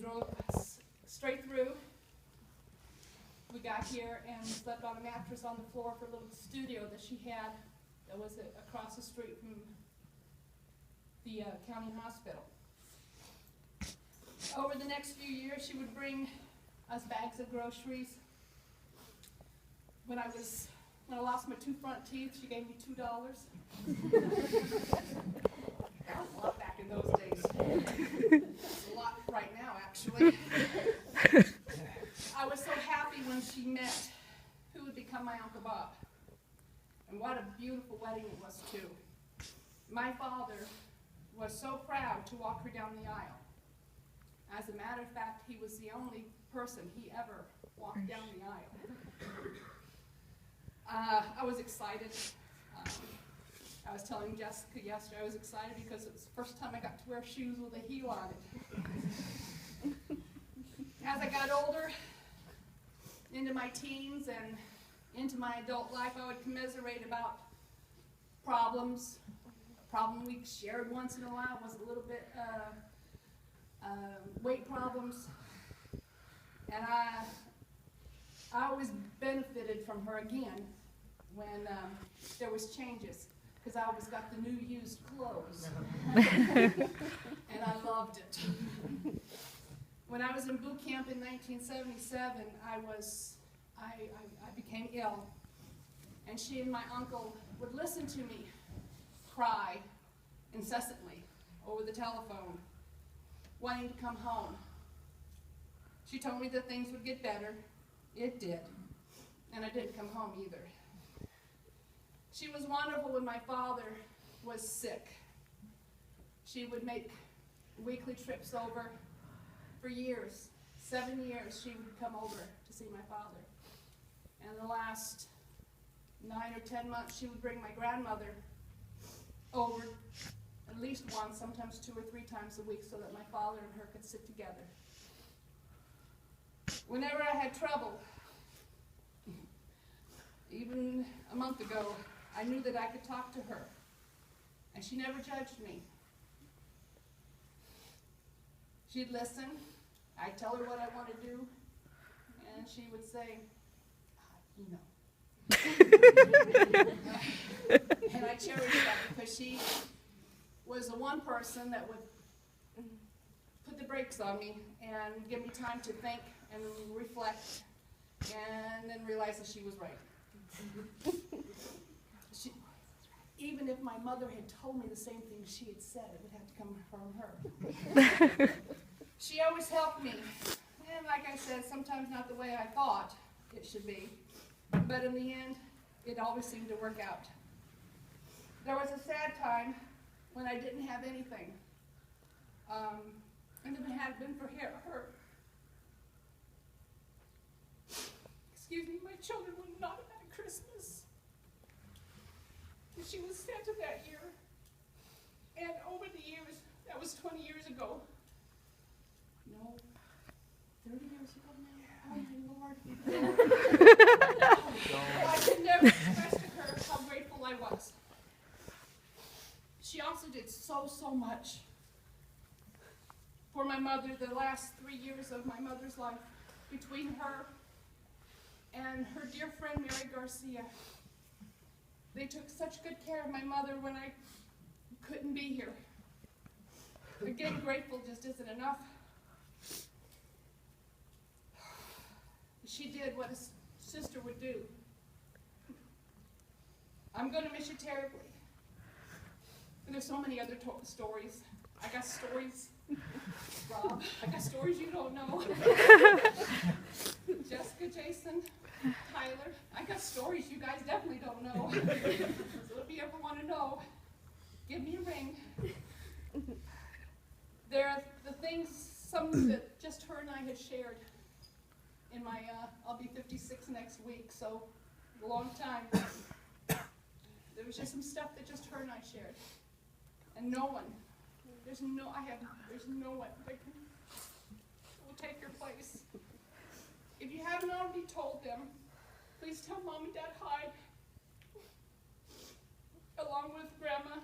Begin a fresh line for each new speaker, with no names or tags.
drove straight through. We got here and slept on a mattress on the floor for a little studio that she had that was across the street from the county hospital. Over the next few years, she would bring us bags of groceries. When I lost my 2 front teeth, she gave me $2. That was a lot back in those days. It's a lot right now, actually. I was so happy when she met who would become my Uncle Bob. And what a beautiful wedding it was, too. My father was so proud to walk her down the aisle. As a matter of fact, he was the only person he ever walked down the aisle. I was excited. I was telling Jessica yesterday, I was excited because it was the first time I got to wear shoes with a heel on it. As I got older, into my teens and into my adult life, I would commiserate about problems. A problem we shared once in a while was a little bit weight problems. And I always benefited from her again when there was changes, because I always got the new used clothes. And I loved it. When I was in boot camp in 1977, I became ill, and she and my uncle would listen to me cry incessantly over the telephone, wanting to come home. She told me that things would get better. It did, and I didn't come home either. She was wonderful when my father was sick. She would make weekly trips over. For years, 7 years, she would come over to see my father. And the last 9 or 10 months, she would bring my grandmother over at least once, sometimes 2 or 3 times a week, so that my father and her could sit together. Whenever I had trouble, even a month ago, I knew that I could talk to her, and she never judged me. She'd listen. I'd tell her what I want to do, and she would say, you know. And I cherished that because she was the one person that would put the brakes on me and give me time to think and reflect and then realize that she was right. Even if my mother had told me the same thing she had said, it would have to come from her. She always helped me. And like I said, sometimes not the way I thought it should be. But in the end, it always seemed to work out. There was a sad time when I didn't have anything. And if it had been for her, my children would not have had Christmas. She was Santa that year. And over the years, that was 20 years ago. No, 30 years ago now. Oh my Lord. I could never express to her how grateful I was. She also did so much for my mother the last 3 years of my mother's life. Between her and her dear friend Mary Garcia, they took such good care of my mother when I couldn't be here. Again, grateful just isn't enough. She did what a sister would do. I'm going to miss you terribly. And there's so many other stories. I got stories, Rob. I got stories you don't know. Jessica, Jason, Tyler. I got stories you guys definitely don't know. So if you ever want to know, give me a ring. There are the things, some that just her and I had shared in my, I'll be 56 next week, so a long time. There was just some stuff that just her and I shared. And no one, there's no one that will take your place. If you haven't already told them, please tell Mom and Dad hi, along with Grandma